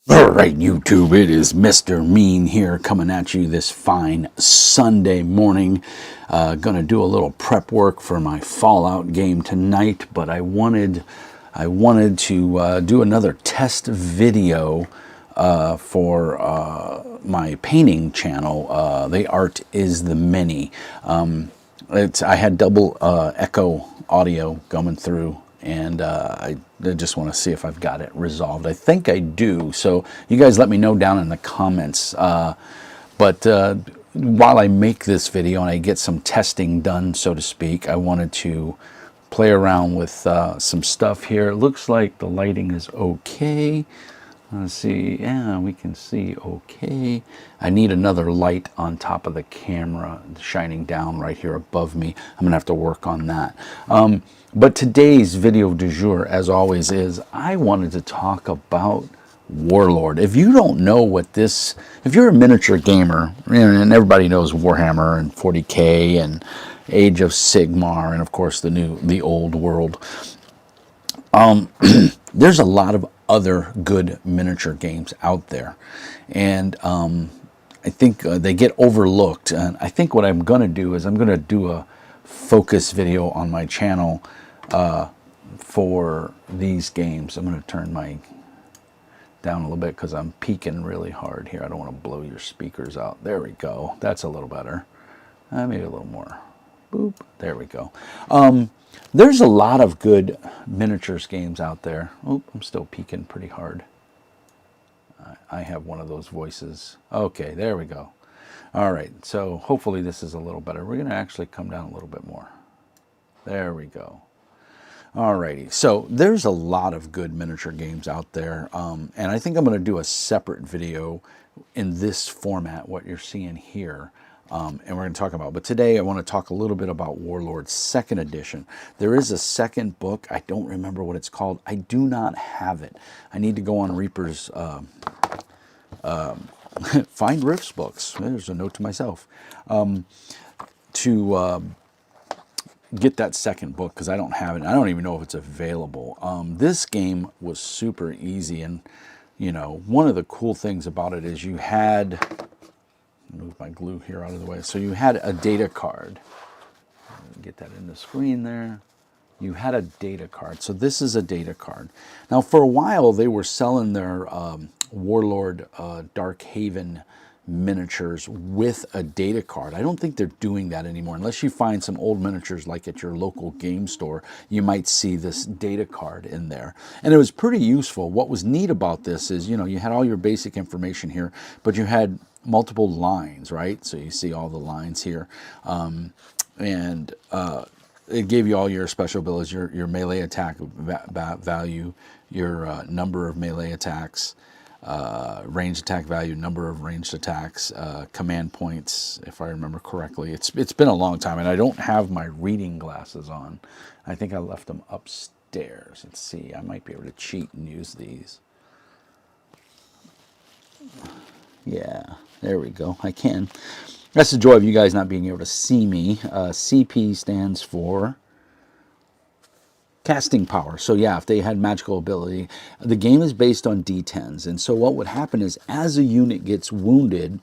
All right, YouTube, it is Mr. Mean here coming at you this fine Sunday morning. Gonna do a little prep work for my Fallout game tonight, but I wanted to do another test video for my painting channel. The art is the mini. I had double echo audio coming through, and I just want to see if I've got it resolved. I think I do, so you guys let me know down in the comments. But while I make this video and I get some testing done, so to speak, I wanted to play around with some stuff here. It looks like the lighting is okay. Let's see, yeah, we can see okay. I need another light on top of the camera shining down right here above me. I'm gonna have to work on that. But today's video du jour, as always, is I wanted to talk about Warlord. If you don't know what this, if you're a miniature gamer, and everybody knows Warhammer and 40K and Age of Sigmar, and of course the old world. There's a lot of other good miniature games out there, and I think they get overlooked. And I think what I'm going to do is I'm going to do a focus video on my channel for these games. I'm going to turn my down a little bit because I'm peaking really hard here. I don't want to blow your speakers out. There we go. That's a little better. Maybe a little more. Boop. There we go. There's a lot of good miniatures games out there. Oh, I'm still peaking pretty hard. I have one of those voices. Okay, there we go. All right, so hopefully this is a little better. We're going to actually come down a little bit more. There we go. Alrighty, so there's a lot of good miniature games out there, and I think I'm going to do a separate video in this format, what you're seeing here, and we're going to talk about. But today I want to talk a little bit about Warlords 2nd edition. There is a second book. I don't remember what it's called. I do not have it. I need to go on Reaper's Find Riffs books. There's a note to myself. To get that second book, because I don't have it. I don't even know if it's available. This game was super easy, and you know, one of the cool things about it is you had, move my glue here out of the way, so you had a data card. Get that in the screen there. You had a data card. So this is a data card. Now for a while they were selling their Warlord Dark Haven miniatures with a data card. I don't think they're doing that anymore. Unless you find some old miniatures like at your local game store, you might see this data card in there. And it was pretty useful. What was neat about this is, you know, you had all your basic information here, but you had multiple lines, right? So you see all the lines here. It gave you all your special abilities, your melee attack value, your number of melee attacks, range attack value, number of ranged attacks, command points, if I remember correctly. It's been a long time, and I don't have my reading glasses on. I think I left them upstairs. Let's see, I might be able to cheat and use these. Yeah, there we go. I can. That's the joy of you guys not being able to see me. CP stands for casting power. So yeah, if they had magical ability, the game is based on D10s. And so what would happen is as a unit gets wounded,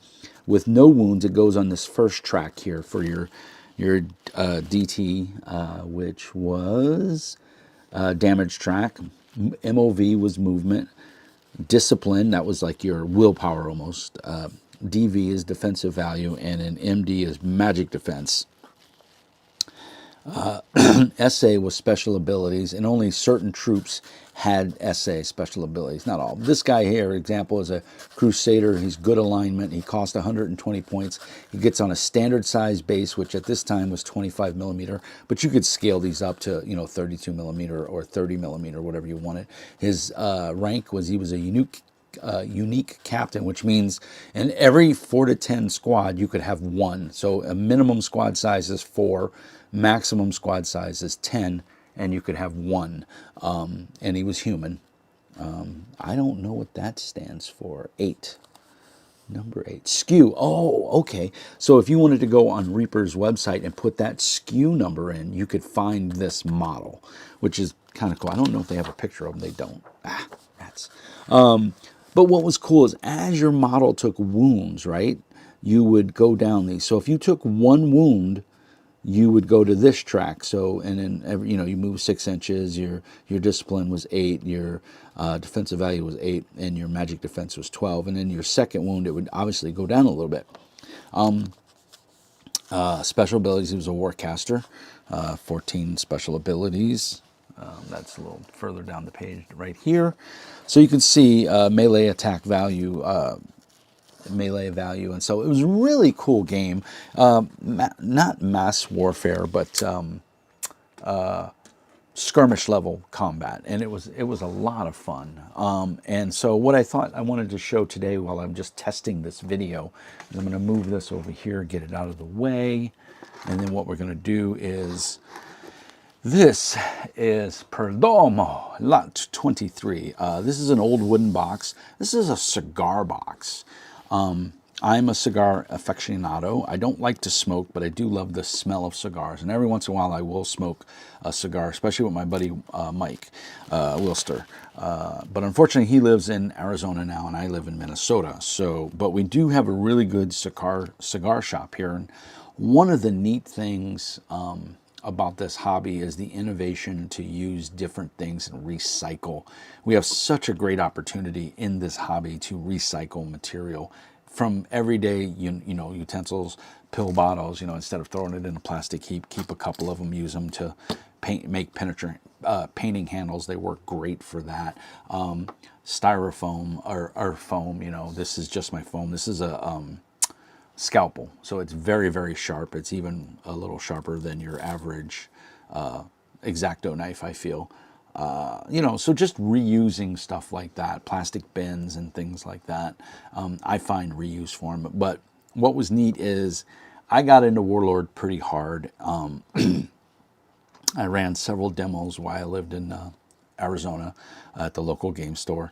with no wounds, it goes on this first track here for your DT, which was damage track. MOV was movement. Discipline, that was like your willpower almost. DV is defensive value, and an MD is magic defense. SA was special abilities, and only certain troops had SA special abilities, not all. This guy here, example, is a Crusader. He's good alignment. He cost 120 points. He gets on a standard size base, which at this time was 25 millimeter, but you could scale these up to, you know, 32 millimeter or 30 millimeter, whatever you wanted. His rank was, he was a unique captain, which means in every 4 to 10 squad you could have one. So a minimum squad size is 4, maximum squad size is 10, and you could have one. And he was human. I don't know what that stands for. 8. Number 8. SKU. Oh, okay. So if you wanted to go on Reaper's website and put that SKU number in, you could find this model, which is kind of cool. I don't know if they have a picture of them. They don't. Ah, rats. But what was cool is as your model took wounds, right, you would go down these. So if you took one wound, you would go to this track. So, and then every, you know, you move 6 inches. Your discipline was 8. Your defensive value was 8, and your magic defense was 12. And then your second wound, it would obviously go down a little bit. Special abilities, he was a warcaster. 14 special abilities. That's a little further down the page right here. So you can see melee attack value, melee value, and so it was a really cool game. Not mass warfare, but skirmish level combat, and it was a lot of fun. And so what I thought I wanted to show today while I'm just testing this video is I'm going to move this over here, get it out of the way, and then what we're going to do is this is Perdomo Lot 23. This is an old wooden box. This is a cigar box. I'm a cigar aficionado. I don't like to smoke, but I do love the smell of cigars. And every once in a while, I will smoke a cigar, especially with my buddy Mike Wilster. But unfortunately, he lives in Arizona now, and I live in Minnesota. So, but we do have a really good cigar shop here. And one of the neat things about this hobby is the innovation to use different things and recycle. We have such a great opportunity in this hobby to recycle material from everyday, you know, utensils, pill bottles. You know, instead of throwing it in a plastic heap, keep a couple of them, use them to make painting handles. They work great for that. Styrofoam or foam. You know, this is just my foam. This is a scalpel, so it's very, very sharp. It's even a little sharper than your average X-Acto knife, I feel. You know, so just reusing stuff like that, plastic bins and things like that, I find reuse for them. But what was neat is I got into Warlord pretty hard. I ran several demos while I lived in Arizona at the local game store,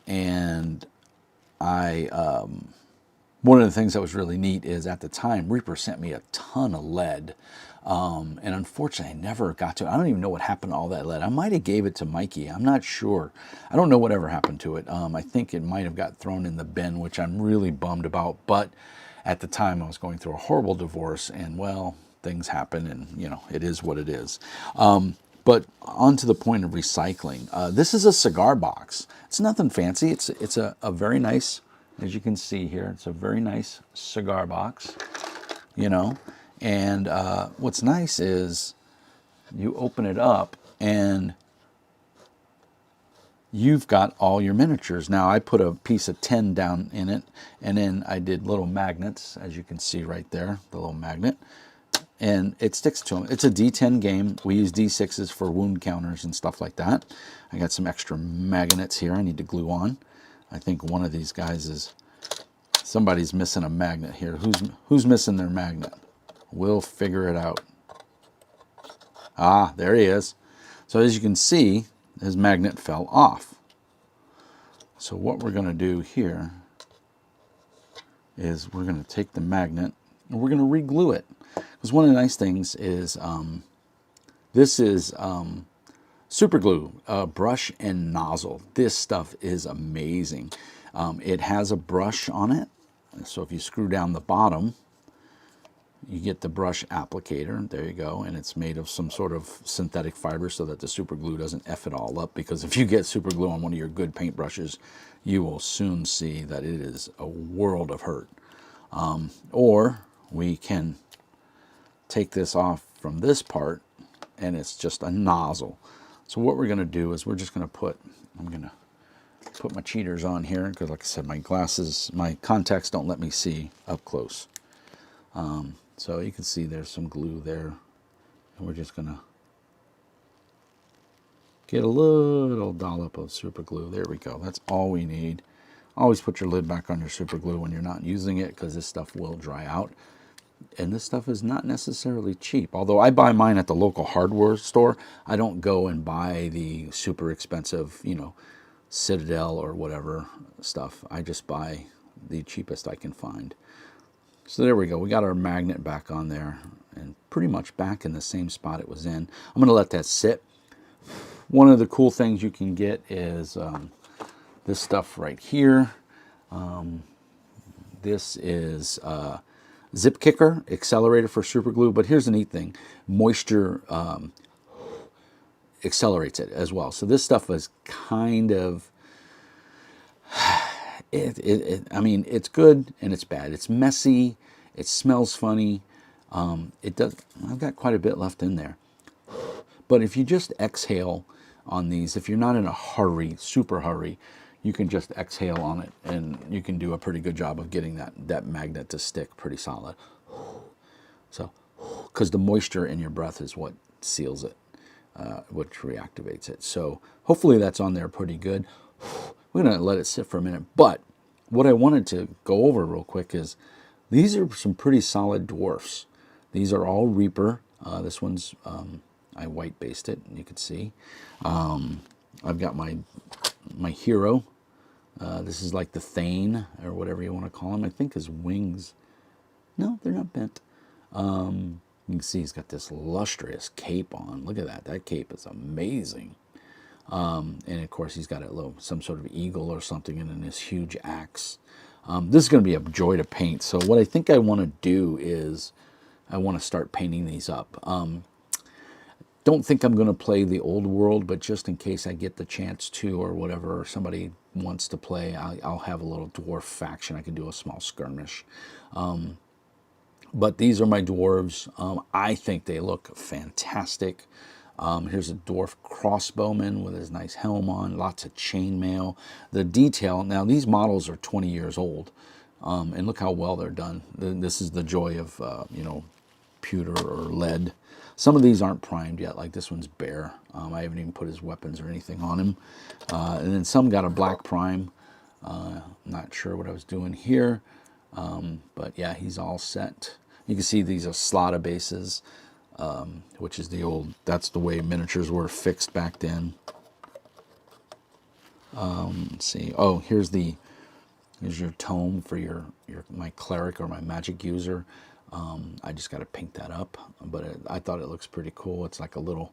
and one of the things that was really neat is at the time, Reaper sent me a ton of lead. And unfortunately, I never got to it. I don't even know what happened to all that lead. I might have gave it to Mikey. I'm not sure. I don't know whatever happened to it. I think it might have got thrown in the bin, which I'm really bummed about. But at the time, I was going through a horrible divorce, and well, things happen, and you know, it is what it is. But on to the point of recycling. This is a cigar box. It's nothing fancy. It's a very nice, as you can see here, it's a very nice cigar box, you know. And what's nice is you open it up and you've got all your miniatures. Now I put a piece of tin down in it, and then I did little magnets, as you can see right there, the little magnet, and it sticks to them. It's a D10 game. We use D6s for wound counters and stuff like that. I got some extra magnets here I need to glue on. I think one of these guys is, somebody's missing a magnet here. Who's missing their magnet? We'll figure it out. Ah, there he is. So as you can see, his magnet fell off. So what we're going to do here is we're going to take the magnet and we're going to re-glue it. Because one of the nice things is this is super glue, brush and nozzle. This stuff is amazing. It has a brush on it. So if you screw down the bottom, you get the brush applicator. There you go. And it's made of some sort of synthetic fiber so that the super glue doesn't F it all up. Because if you get super glue on one of your good paintbrushes, you will soon see that it is a world of hurt. Or we can take this off from this part, and it's just a nozzle. So what we're going to do is we're just going to put, I'm going to put my cheaters on here because, like I said, my glasses, my contacts don't let me see up close. So you can see there's some glue there, and we're just going to get a little dollop of super glue. There we go. That's all we need. Always put your lid back on your super glue when you're not using it, because this stuff will dry out. And this stuff is not necessarily cheap. Although I buy mine at the local hardware store, I don't go and buy the super expensive, you know, Citadel or whatever stuff. I just buy the cheapest I can find. So there we go. We got our magnet back on there and pretty much back in the same spot it was in. I'm going to let that sit. One of the cool things you can get is This stuff right here, this is Zip Kicker, accelerator for super glue. But here's the neat thing, moisture accelerates it as well. So this stuff is kind of, I mean, it's good and it's bad. It's messy, it smells funny. It does, I've got quite a bit left in there. But if you just exhale on these, if you're not in a hurry, super hurry, you can just exhale on it and you can do a pretty good job of getting that magnet to stick pretty solid. So, because the moisture in your breath is what seals it, which reactivates it. So hopefully that's on there pretty good. We're going to let it sit for a minute. But what I wanted to go over real quick is these are some pretty solid dwarfs. These are all Reaper. This one's, I white based it, you can see. I've got my hero. This is like the Thane, or whatever you want to call him. I think his wings, no, they're not bent. You can see he's got this lustrous cape on. Look at that. That cape is amazing. And of course he's got some sort of eagle or something, and then this huge axe. This is going to be a joy to paint. So what I think I want to do is I want to start painting these up. Don't think I'm going to play the old world, but just in case I get the chance to, or whatever, or somebody wants to play, I'll have a little dwarf faction. I can do a small skirmish. But these are my dwarves. I think they look fantastic. Here's a dwarf crossbowman with his nice helm on, lots of chainmail. The detail, now these models are 20 years old, and look how well they're done. This is the joy of, pewter or lead. Some of these aren't primed yet, like this one's bare. I haven't even put his weapons or anything on him. And then some got a black prime. Not sure what I was doing here, but yeah, he's all set. You can see these are Slata bases, which is that's the way miniatures were fixed back then. Let's see. Oh, here's your tome for my cleric or my magic user. I just got to paint that up, but I thought it looks pretty cool. It's like a little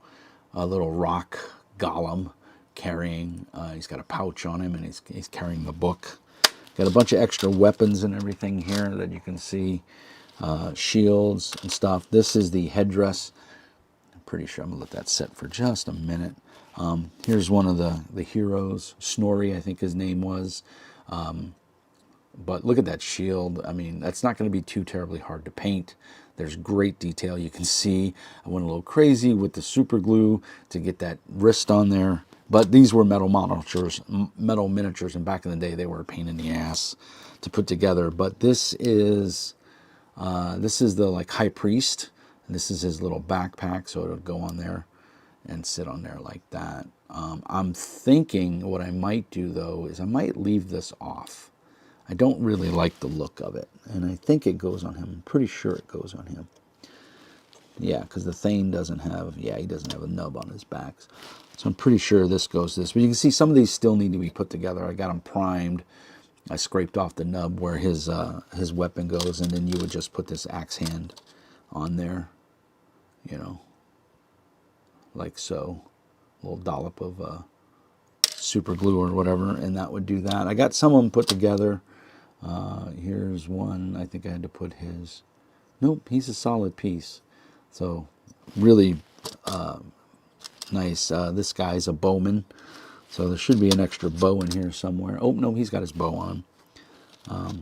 rock golem carrying. He's got a pouch on him, and he's carrying a book. Got a bunch of extra weapons and everything here that you can see, shields and stuff. This is the headdress. I'm pretty sure I'm gonna let that set for just a minute. Here's one of the heroes, Snorri, I think his name was. But look at that shield. I mean, that's not going to be too terribly hard to paint. There's great detail. You can see I went a little crazy with the super glue to get that wrist on there. But these were metal miniatures, and back in the day they were a pain in the ass to put together. But this is the like high priest, and this is his little backpack, so it'll go on there and sit on there like that. I'm thinking what I might do though is I might leave this off. I don't really like the look of it, and I think it goes on him. I'm pretty sure it goes on him. Yeah, because the Thane doesn't have, he doesn't have a nub on his back. So I'm pretty sure this goes this. But you can see some of these still need to be put together. I got them primed. I scraped off the nub where his weapon goes, and then you would just put this axe hand on there, like so. A little dollop of super glue or whatever, and that would do that. I got some of them put together. Here's one. I think I had to put his. Nope, he's a solid piece. So really nice. This guy's a bowman, so there should be an extra bow in here somewhere. Oh no, he's got his bow on.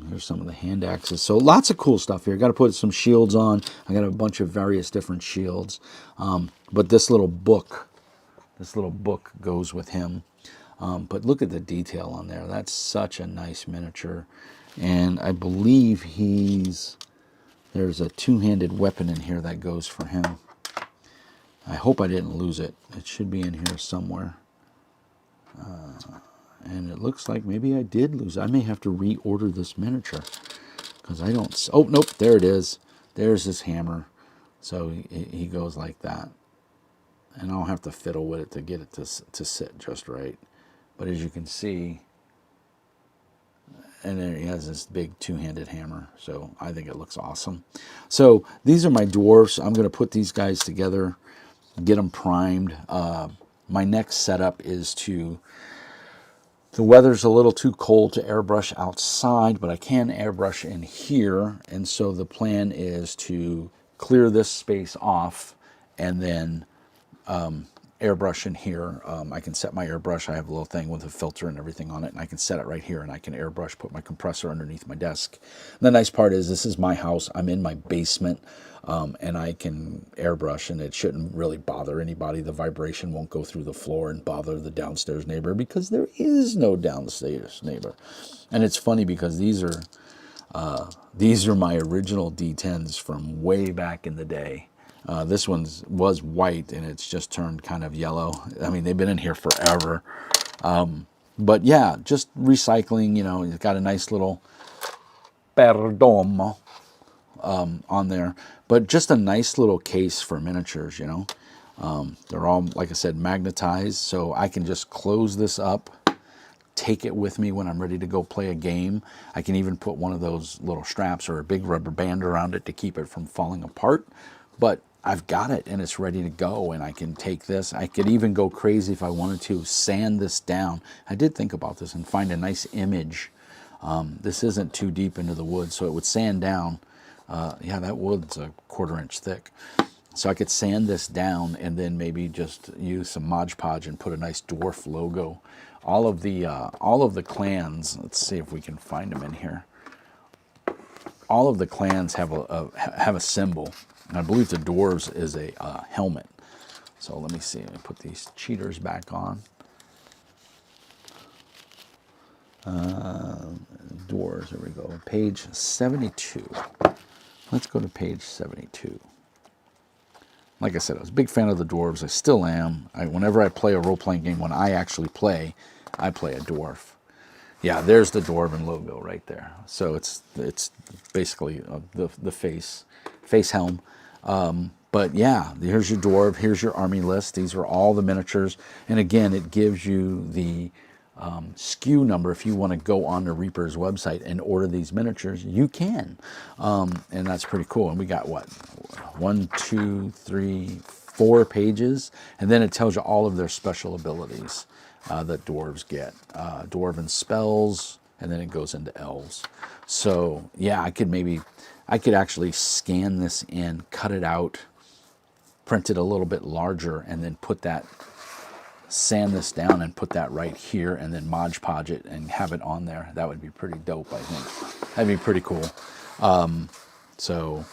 Here's some of the hand axes. So lots of cool stuff here. Got to put some shields on. I got a bunch of various different shields. But this little book goes with him. But look at the detail on there. That's such a nice miniature. And I believe there's a two-handed weapon in here that goes for him. I hope I didn't lose it. It should be in here somewhere. And it looks like maybe I did lose it. I may have to reorder this miniature because I don't. Oh, nope, there it is. There's his hammer. So he goes like that. And I'll have to fiddle with it to get it to sit just right. But as you can see, and then he has this big two-handed hammer. So I think it looks awesome. So these are my dwarfs. I'm going to put these guys together, get them primed. My next setup is to The weather's a little too cold to airbrush outside, but I can airbrush in here. And so the plan is to clear this space off and then airbrush in here. I can set my airbrush. I have a little thing with a filter and everything on it, and I can set it right here, and I can airbrush, put my compressor underneath my desk. And the nice part is this is my house. I'm in my basement, and I can airbrush, and it shouldn't really bother anybody. The vibration won't go through the floor and bother the downstairs neighbor because there is no downstairs neighbor. And it's funny because these are my original D10s from way back in the day. This one was white, and it's just turned kind of yellow. I mean, they've been in here forever. But yeah, just recycling, you know, it's got a nice little perdomo on there. But just a nice little case for miniatures, you know. They're all, like I said, magnetized, so I can just close this up, take it with me when I'm ready to go play a game. I can even put one of those little straps or a big rubber band around it to keep it from falling apart. But I've got it and it's ready to go, and I can take this. I could even go crazy if I wanted to sand this down. I did think about this and find a nice image. This isn't too deep into the wood, so it would sand down. Yeah, that wood's a 1/4 inch thick. So I could sand this down and then maybe just use some Mod Podge and put a nice dwarf logo. All of the clans, let's see if we can find them in here. All of the clans have a symbol. And I believe the dwarves is a helmet. So let me see. Let me put these cheaters back on. Dwarves, there we go. Page 72. Let's go to page 72. Like I said, I was a big fan of the dwarves. I still am. Whenever I play a role-playing game, when I actually play, I play a dwarf. Yeah, there's the dwarven logo right there. So it's basically the face helm. But yeah, here's your dwarf, here's your army list. These are all the miniatures. And again, it gives you the SKU number. If you want to go on the Reaper's website and order these miniatures, you can. And that's pretty cool. And we got what? 1, 2, 3, 4 pages. And then it tells you all of their special abilities that dwarves get. Dwarven spells, and then it goes into elves. So yeah, I could actually scan this in, cut it out, print it a little bit larger, and then sand this down and put that right here, and then Mod Podge it and have it on there. That would be pretty dope, I think. That'd be pretty cool. So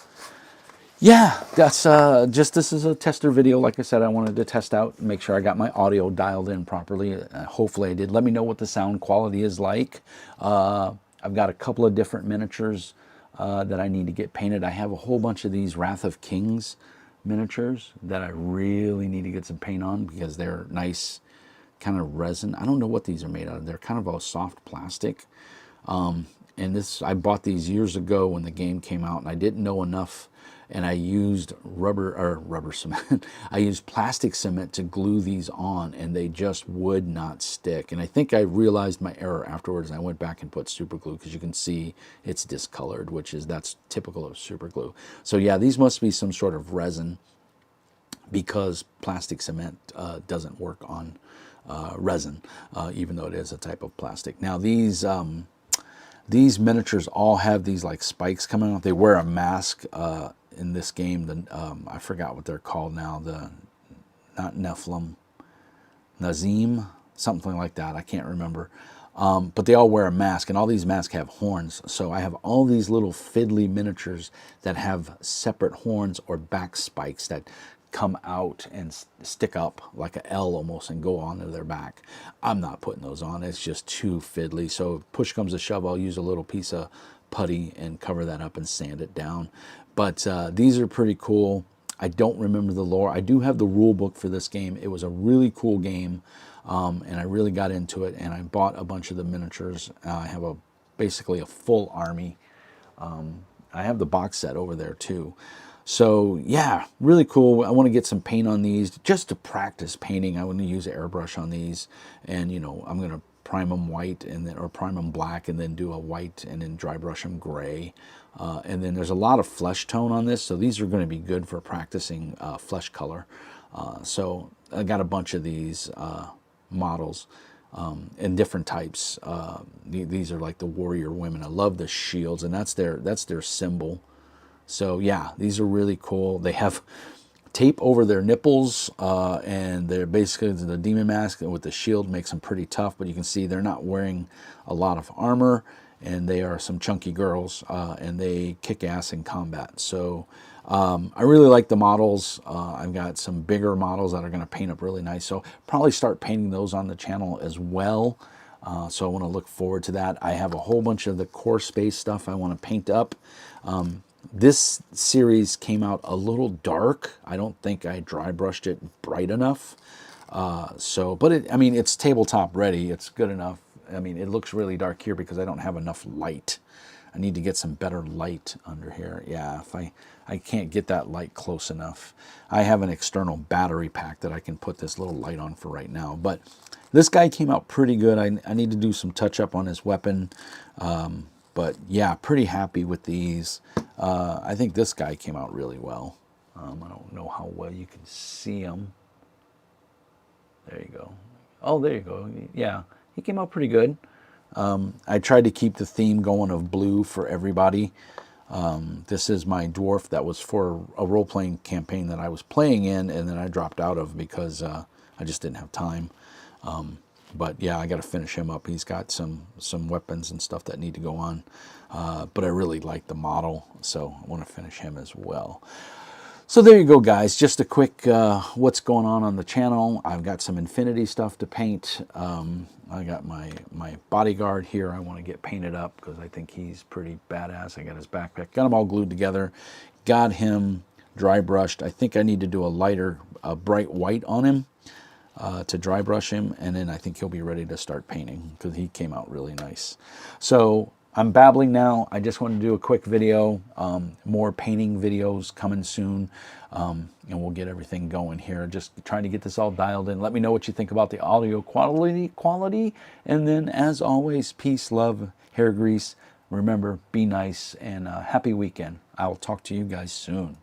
yeah, that's this is a tester video. Like I said, I wanted to test out, make sure I got my audio dialed in properly. Hopefully I did. Let me know what the sound quality is like. I've got a couple of different miniatures that I need to get painted. I have a whole bunch of these Wrath of Kings miniatures that I really need to get some paint on because they're nice kind of resin. I don't know what these are made out of. They're kind of a soft plastic. And I bought these years ago when the game came out, and I didn't know enough, and I used rubber cement. I used plastic cement to glue these on, and they just would not stick. And I think I realized my error afterwards, and I went back and put super glue because you can see it's discolored, that's typical of super glue. So yeah, these must be some sort of resin because plastic cement doesn't work on resin, even though it is a type of plastic. Now these miniatures all have these like spikes coming off. They wear a mask in this game. I forgot what they're called now. Not Nephilim, Nazim, something like that. I can't remember. But they all wear a mask, and all these masks have horns. So I have all these little fiddly miniatures that have separate horns or back spikes that come out and stick up like a L almost and go onto their back. I'm not putting those on. It's just too fiddly. So if push comes to shove, I'll use a little piece of putty and cover that up and sand it down. But these are pretty cool. I don't remember the lore. I do have the rule book for this game. It was a really cool game, and I really got into it, and I bought a bunch of the miniatures. I have basically a full army. I have the box set over there too. So yeah, really cool. I want to get some paint on these just to practice painting. I want to use an airbrush on these, and I'm going to prime them white or prime them black, and then do a white, and then dry brush them gray. And then there's a lot of flesh tone on this, so these are going to be good for practicing flesh color. So I got a bunch of these models. in different types. These are like the warrior women. I love the shields, and that's their symbol. So yeah, these are really cool. They have tape over their nipples, and they're basically the demon mask with the shield makes them pretty tough, but you can see they're not wearing a lot of armor, and they are some chunky girls, and they kick ass in combat. So I really like the models. I've got some bigger models that are going to paint up really nice, so probably start painting those on the channel as well. So I want to look forward to that. I have a whole bunch of the core space stuff I want to paint up. This series came out a little dark. I don't think I dry brushed it bright enough. But I mean, it's tabletop ready. It's good enough. I mean, it looks really dark here because I don't have enough light. I need to get some better light under here. Yeah, if I can't get that light close enough. I have an external battery pack that I can put this little light on for right now. But this guy came out pretty good. I need to do some touch up on his weapon. But yeah, pretty happy with these. I think this guy came out really well. I don't know how well you can see him. There you go. Oh, there you go. Yeah, he came out pretty good. I tried to keep the theme going of blue for everybody. This is my dwarf that was for a role-playing campaign that I was playing in, and then I dropped out of because I just didn't have time. But yeah, I got to finish him up. He's got some weapons and stuff that need to go on. But I really like the model, so I want to finish him as well. So there you go, guys. Just a quick what's going on the channel. I've got some Infinity stuff to paint. I got my bodyguard here. I want to get painted up because I think he's pretty badass. I got his backpack. Got them all glued together. Got him dry brushed. I think I need to do a lighter, bright white on him. To dry brush him, and then I think he'll be ready to start painting because he came out really nice. So I'm babbling now. I just want to do a quick video. More painting videos coming soon, and we'll get everything going here. Just trying to get this all dialed in. Let me know what you think about the audio quality, and then as always, peace, love, hair grease. Remember, be nice, and happy weekend. I will talk to you guys soon.